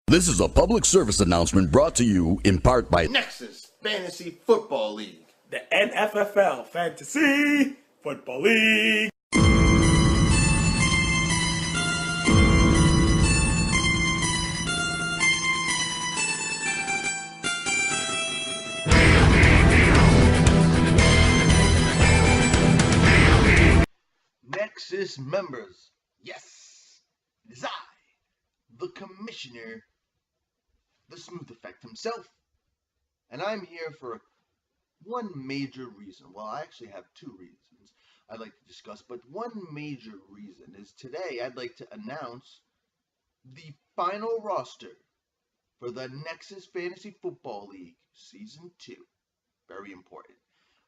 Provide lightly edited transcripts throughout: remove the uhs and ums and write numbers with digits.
This is a public service announcement brought to you in part by NeXus Fantasy Football League. The NFFL Fantasy Football League. NeXus members, yes, it is I, the Commissioner, the Smooth Effect himself, and I'm here for one major reason. Well, I actually have two reasons I'd like to discuss, but one major reason is today I'd like to announce the final roster for the NeXus Fantasy Football League Season 2. Very important.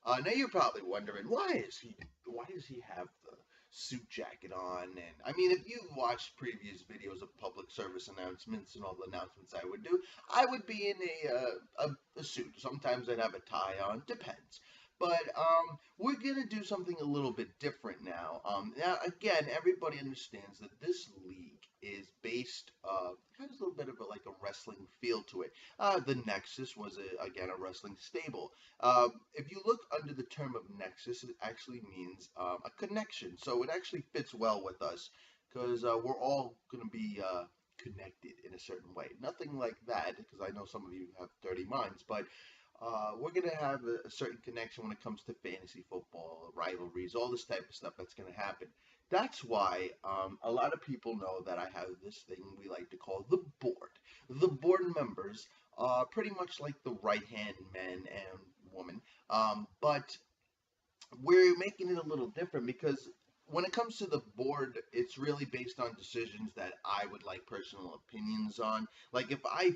Now you're probably wondering, why does he have the suit jacket on? And I mean, if you've watched previous videos of public service announcements and all the announcements I would do, I would be in a suit. Sometimes I'd have a tie on, depends. But we're gonna do something a little bit different now. Now again, everybody understands that this league is based has a little bit of a wrestling feel to it. The NeXus was again a wrestling stable. If you look under the term of NeXus, it actually means a connection. So it actually fits well with us because we're all going to be connected in a certain way. Nothing like that, because I know some of you have dirty minds, but we're going to have a certain connection when it comes to fantasy football, rivalries, all this type of stuff that's going to happen. That's why a lot of people know that I have this thing we like to call the board. The board members are pretty much like the right-hand men and woman, but we're making it a little different because when it comes to the board, it's really based on decisions that I would like personal opinions on. Like if I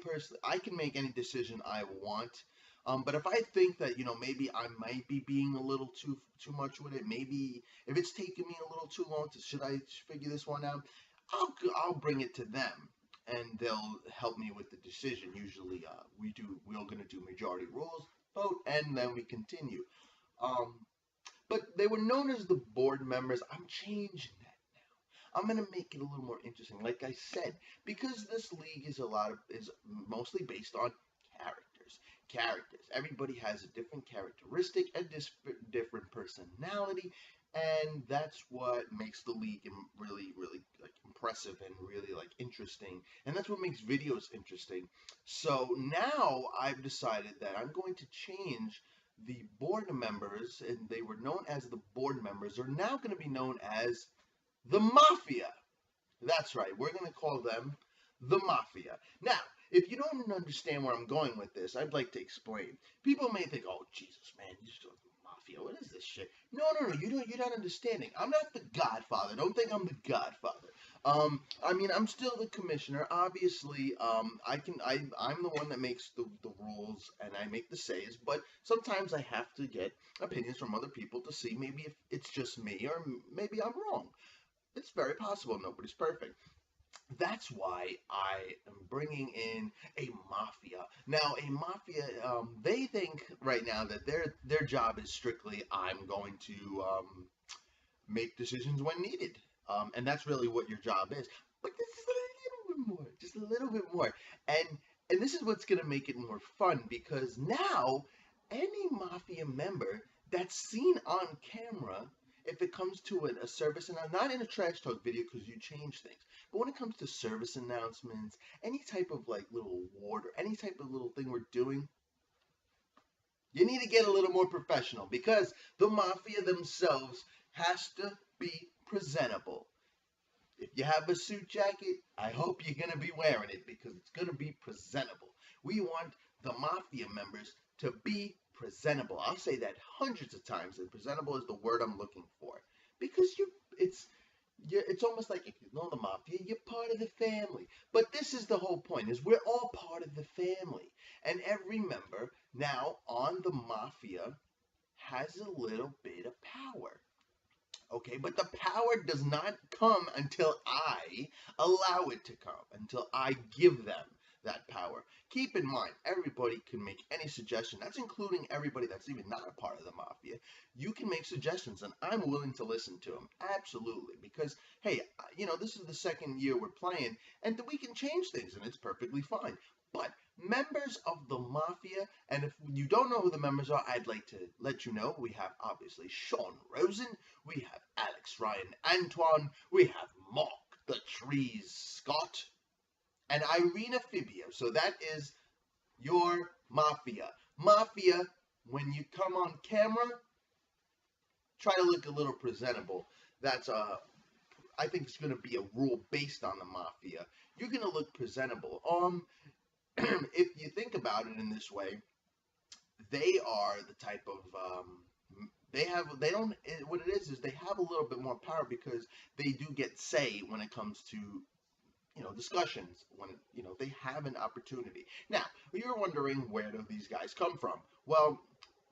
can make any decision I want. But if I think that, maybe I might be being a little too much with it, maybe if it's taking me a little too long should I figure this one out, I'll bring it to them and they'll help me with the decision. Usually, we're going to do majority rules, vote, and then we continue. But they were known as the board members. I'm changing that now. I'm going to make it a little more interesting. Like I said, because this league is mostly based on characters. Everybody has a different characteristic, a different personality, and that's what makes the league really, really impressive and really interesting. And that's what makes videos interesting. So now I've decided that I'm going to change the board members, and they were known as the board members, are now going to be known as the Mafia. That's right. We're going to call them the Mafia. Now, if you don't understand where I'm going with this, I'd like to explain. People may think, "Oh, Jesus, man, you're still Mafia. What is this shit?" No. You're not understanding. I'm not the Godfather. Don't think I'm the Godfather. I'm still the Commissioner. Obviously, I'm the one that makes the rules and I make the says. But sometimes I have to get opinions from other people to see maybe if it's just me or maybe I'm wrong. It's very possible. Nobody's perfect. That's why I am bringing in a Mafia. Now, a Mafia, they think right now that their job is strictly, I'm going to make decisions when needed. And that's really what your job is. But this is a little bit more, just a little bit more. And this is what's going to make it more fun, because now any Mafia member that's seen on camera, if it comes to a service, and I'm not in a trash talk video because you change things, but when it comes to service announcements, any type of little award or any type of little thing we're doing, you need to get a little more professional because the Mafia themselves has to be presentable. If you have a suit jacket, I hope you're going to be wearing it because it's going to be presentable. We want the Mafia members to be presentable. I'll say that hundreds of times, and presentable is the word I'm looking for. Because it's almost like if you know the Mafia, you're part of the family. But this is the whole point, is we're all part of the family. And every member now on the Mafia has a little bit of power. Okay, but the power does not come until I allow it to come, until I give them that power. Keep in mind, everybody can make any suggestion. That's including everybody that's even not a part of the mafia. You can make suggestions, and I'm willing to listen to them. Absolutely. Because, hey, this is the second year we're playing, and we can change things, and it's perfectly fine. But members of the mafia, and if you don't know who the members are, I'd like to let you know. We have, obviously, Sean Rosen. We have Alex Ryan Antoine. We have Mark the Trees Scott. And Irina Fibio. So that is your mafia. Mafia, when you come on camera, try to look a little presentable. That's I think it's going to be a rule based on the mafia. You're going to look presentable. If you think about it in this way, they are the type of what it is they have a little bit more power because they do get say when it comes to discussions, when they have an opportunity. Now, you're wondering, where do these guys come from? Well,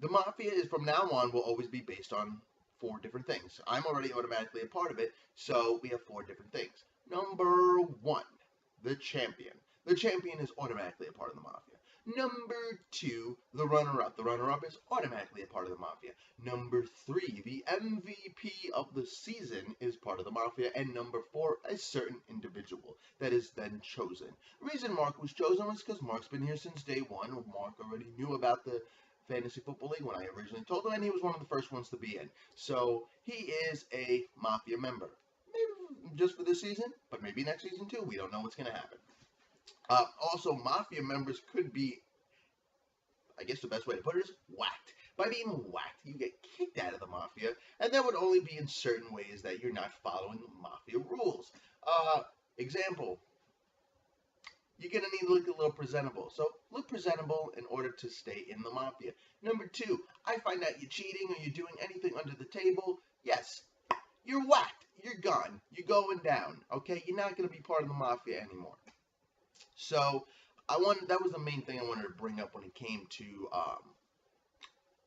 the mafia is, from now on, will always be based on 4 different things. I'm already automatically a part of it, so we have 4 different things. Number 1, the champion. The champion is automatically a part of the mafia. Number 2, the runner-up. The runner-up is automatically a part of the mafia. Number 3, the MVP of the season is part of the mafia. And number 4, a certain individual that is then chosen. The reason Mark was chosen was because Mark's been here since day 1. Mark already knew about the Fantasy Football League when I originally told him, and he was one of the first ones to be in. So he is a mafia member. Maybe just for this season, but maybe next season too. We don't know what's going to happen. Also, mafia members could be, I guess the best way to put it is, whacked. By being whacked, you get kicked out of the mafia, and that would only be in certain ways that you're not following the mafia rules. Example, you're going to need to look a little presentable. So look presentable in order to stay in the mafia. Number 2, I find out you're cheating or you're doing anything under the table. Yes, you're whacked. You're gone. You're going down. Okay, you're not going to be part of the mafia anymore. So that was the main thing I wanted to bring up when it came to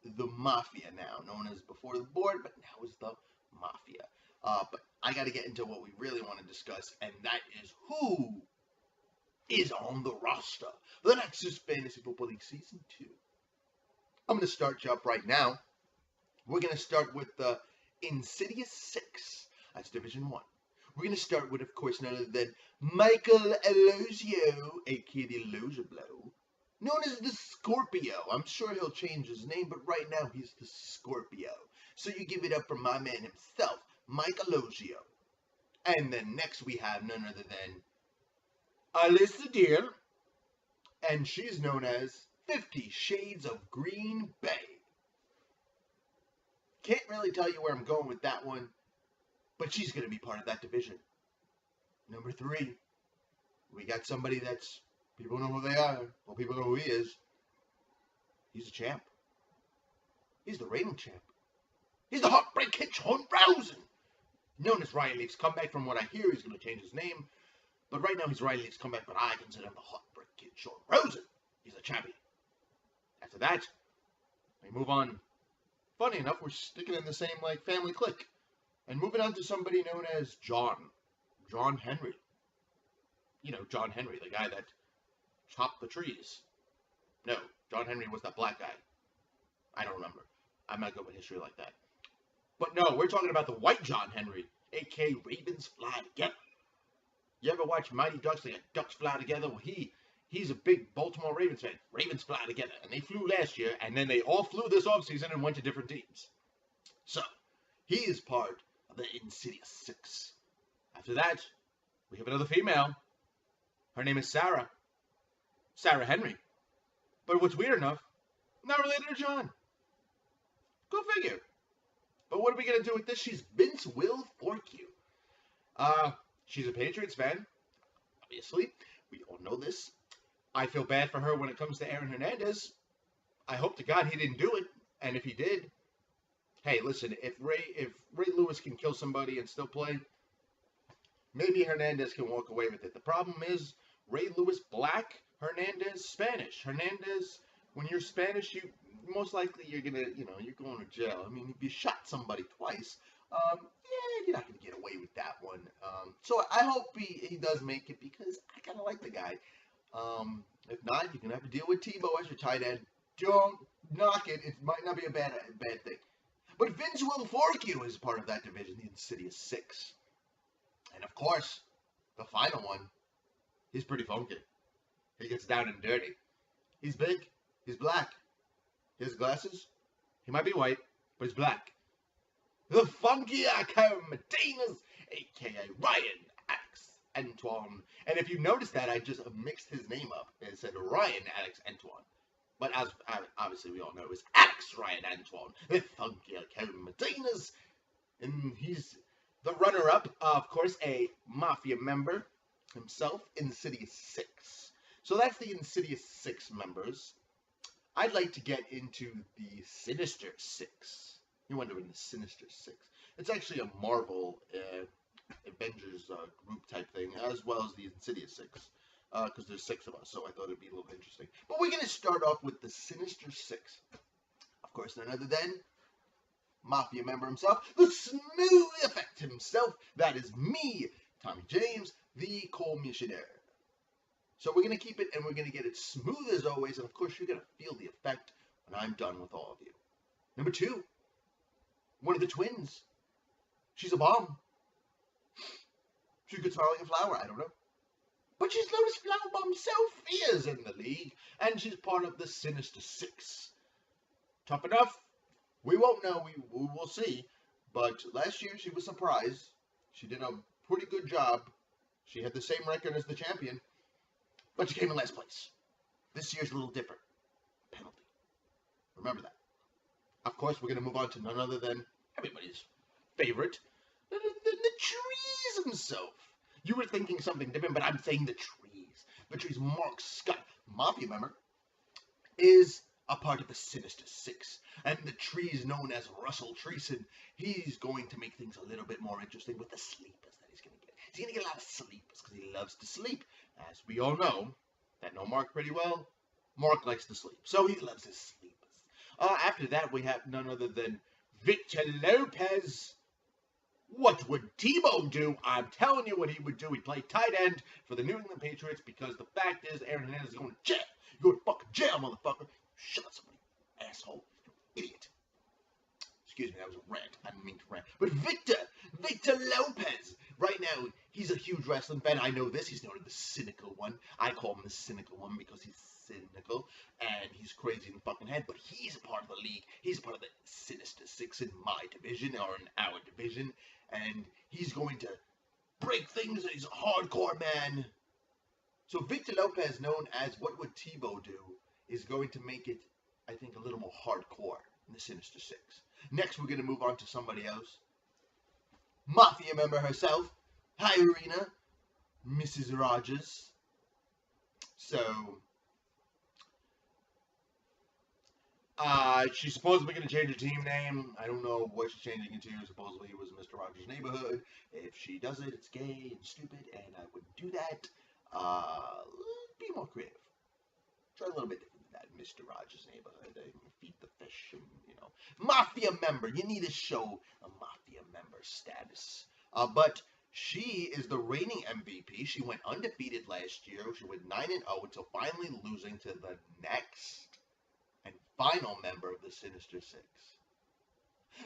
the mafia, now known as before the board, but now is the mafia. But I got to get into what we really want to discuss, and that is who is on the roster. The NeXus Fantasy Football League Season 2. I'm going to start you up right now. We're going to start with the Insidious 6. That's Division 1. We're going to start with, of course, none other than Michael Elosio, a.k.a. the Elozablow, known as the Scorpio. I'm sure he'll change his name, but right now he's the Scorpio. So you give it up for my man himself, Mike Elosio. And then next we have none other than Alyssa Deer, and she's known as 50 Shades of Green Bay. Can't really tell you where I'm going with that one, but she's going to be part of that division. Number 3, we got somebody that's, people know who they are, well, people know who he is. He's a champ. He's the reigning champ. He's the Heartbreak Kid Sean Rosen, known as Ryan Leaf's Comeback. From what I hear, he's going to change his name. But right now he's Ryan Leaf's Comeback, but I consider him the Heartbreak Kid Sean Rosen. He's a champion. After that, we move on. Funny enough, we're sticking in the same, family clique. And moving on to somebody known as John Henry. You know, John Henry, the guy that chopped the trees. No, John Henry was that black guy. I don't remember. I'm not good with history like that. But no, we're talking about the white John Henry, a.k.a. Ravens Fly Together. You ever watch Mighty Ducks? Like Ducks Fly Together? Well, he's a big Baltimore Ravens fan. Ravens fly together. And they flew last year, and then they all flew this offseason and went to different teams. So, he is part of the Insidious 6. After that, we have another female. Her name is Sarah. Sarah Henry. But what's weird enough, not related to John. Go figure. But what are we going to do with this? She's Vince Will Forque. She's a Patriots fan. Obviously. We all know this. I feel bad for her when it comes to Aaron Hernandez. I hope to God he didn't do it. And if he did, hey, listen, if Ray Lewis can kill somebody and still play, maybe Hernandez can walk away with it. The problem is Ray Lewis black, Hernandez Spanish. Hernandez, when you're Spanish, you most likely you're going to jail. I mean, if you shot somebody twice, you're not going to get away with that one. So I hope he does make it, because I kind of like the guy. If not, you're gonna have to deal with Tebow as your tight end. Don't knock it. It might not be a bad thing. But Vince will fork you as part of that division, the Insidious Six. And of course, the final one, he's pretty funky. He gets down and dirty. He's big. He's black. He has glasses. He might be white, but he's black. The funky Martinez, a.k.a. Ryan Alex Antoine. And if you notice that, I just mixed his name up. It said Ryan Alex Antoine. But as obviously we all know, it's Alex Ryan Antoine, the funky Martinez. And he's the runner-up, of course, a Mafia member himself, Insidious Six. So that's the Insidious Six members. I'd like to get into the Sinister Six. You wonder in the Sinister Six. It's actually a Marvel Avengers group type thing, as well as the Insidious Six. Because there's 6 of us, so I thought it'd be a little interesting. But we're going to start off with the Sinister Six. Of course, none other than Mafia member himself, the Smooth Effect himself. That is me, Tommy James, the Commissioner. So we're going to keep it, and we're going to get it smooth as always, and of course you're going to feel the effect when I'm done with all of you. Number 2, one of the twins. She's a bomb. She could smell like a flower, I don't know. But she's Lotus Flowerbomb Sophia's in the league, and she's part of the Sinister Six. Tough enough? We won't know, we will see. But last year she was surprised. She did a pretty good job. She had the same record as the champion, but she came in last place. This year's a little different. Penalty. Remember that. Of course, we're going to move on to none other than everybody's favorite, the Trees himself. You were thinking something different, but I'm saying the Trees. The Trees, Mark Scott, Mafia member, is a part of the Sinister Six. And the Trees, known as Russell Treason, he's going to make things a little bit more interesting with the sleepers that he's going to get. He's going to get a lot of sleepers because he loves to sleep. As we all know, that know Mark pretty well, Mark likes to sleep. So he loves his sleepers. After that, we have none other than Victor Lopez. What would Tebow do? I'm telling you what he would do. He'd play tight end for the New England Patriots because the fact is Aaron Hernandez is going to jail. You're going to fucking jail, motherfucker. Shut up, somebody. Asshole. You idiot. Excuse me, that was a rant. I didn't mean to rant. But Victor Lopez. Right now, he's a huge wrestling fan. I know this. He's known as the cynical one. I call him the cynical one because he's cynical and he's crazy in the fucking head. But he's a part of the league. He's a part of the Sinister Six in my division or in our division. And he's going to break things. He's a hardcore man. So Victor Lopez, known as What Would Tebow Do, is going to make it, I think, a little more hardcore in the Sinister Six. Next, we're going to move on to somebody else. Mafia member herself, hi Irina, Mrs. Rogers. So, she's supposedly going to change her team name. I don't know what she's changing it to. Supposedly it was Mr. Rogers' Neighborhood. If she does it, it's gay and stupid, and I wouldn't do that. Be more creative. Try a little bit different than that. Mr. Rogers' Neighborhood. Feed the fish, and, you know. Mafia member. You need to show a Mafia member status. But she is the reigning MVP. She went undefeated last year. She went 9-0 until finally losing to the next and final member of the Sinister Six.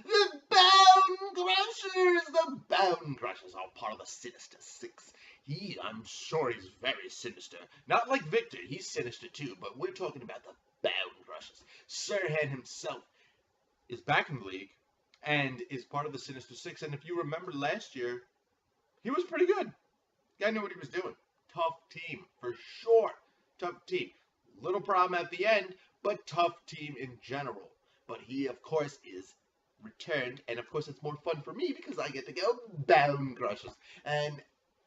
The Bone Crushers! The Bone Crushers are part of the Sinister Six. I'm sure he's very sinister. Not like Victor, he's sinister too, but we're talking about the Bone Crushers. Sirhan himself is back in the league and is part of the Sinister Six. And if you remember last year, he was pretty good. Guy knew what he was doing. Tough team, for sure. Tough team. Little problem at the end, but tough team in general. But he, of course, is returned, and of course it's more fun for me because I get to go Bone Crushers, and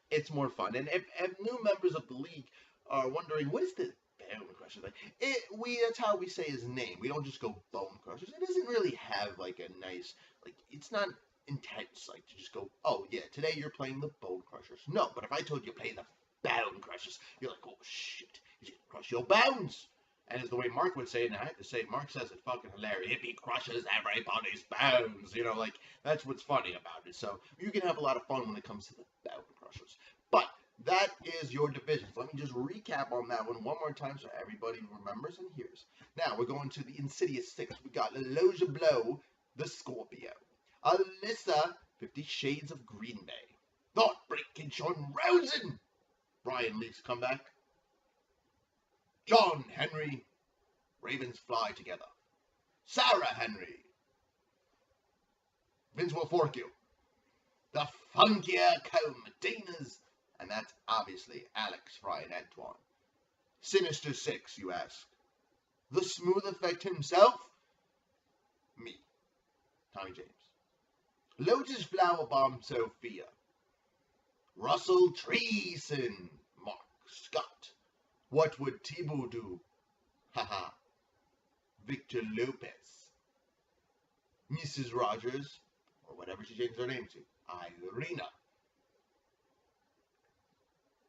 it's more fun. And if new members of the league are wondering, what is the Bone Crushers like? That's how we say his name. We don't just go Bone Crushers. It doesn't really have like a nice, like, it's not intense, like to just go, oh yeah, today you're playing the Bone Crushers. No, but if I told you play the Bone Crushers, you're like, oh shit, he's gonna crush your bones. And as the way Mark would say it, and I have to say, Mark says it fucking hilarious. He crushes everybody's bones. You know, like, that's what's funny about it. So you can have a lot of fun when it comes to the Bone Crushers. But that is your divisions. Let me just recap on that one more time so everybody remembers and hears. Now we're going to the Insidious 6. We got Loja Blow, the Scorpio. Alyssa, 50 Shades of Green Bay. Thought-breaking Sean Rosen, Brian Leaf's comeback. John Henry, Ravens Fly Together. Sarah Henry, Vince will fork you. The Funkier Comatenas, and that's obviously Alex Fry and Antoine. Sinister Six, you ask. The Smooth Effect himself? Me, Tommy James. Lotus Flower Bomb Sophia. Russell Treason, Mark Scott. What would Tebow do? Haha. Victor Lopez. Mrs. Rogers, or whatever she changed her name to, Irina.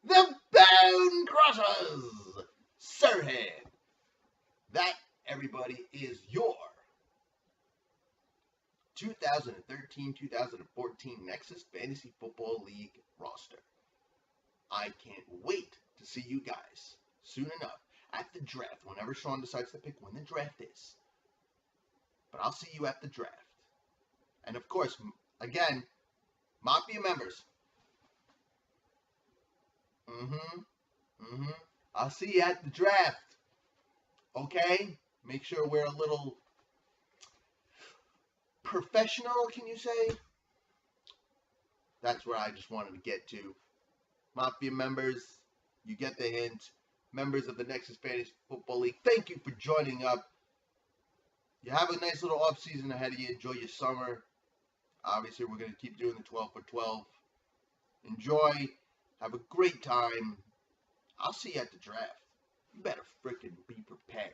The Bone Crushers, Sirhead. That, everybody, is your 2013-2014 NeXus Fantasy Football League roster. I can't wait to see you guys soon enough at the draft, whenever Sean decides to pick when the draft is. But I'll see you at the draft. And of course, again, Mafia members. I'll see you at the draft. Okay? Make sure we're a little professional, can you say? That's where I just wanted to get to. Mafia members, you get the hint. Members of the NeXus Fantasy Football League, thank you for joining up. You have a nice little off season ahead of you. Enjoy your summer. Obviously, we're going to keep doing the 12 for 12. Enjoy. Have a great time. I'll see you at the draft. You better frickin' be prepared,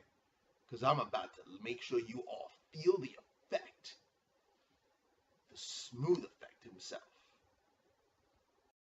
because I'm about to make sure you all feel the effect. The Smooth Effect himself.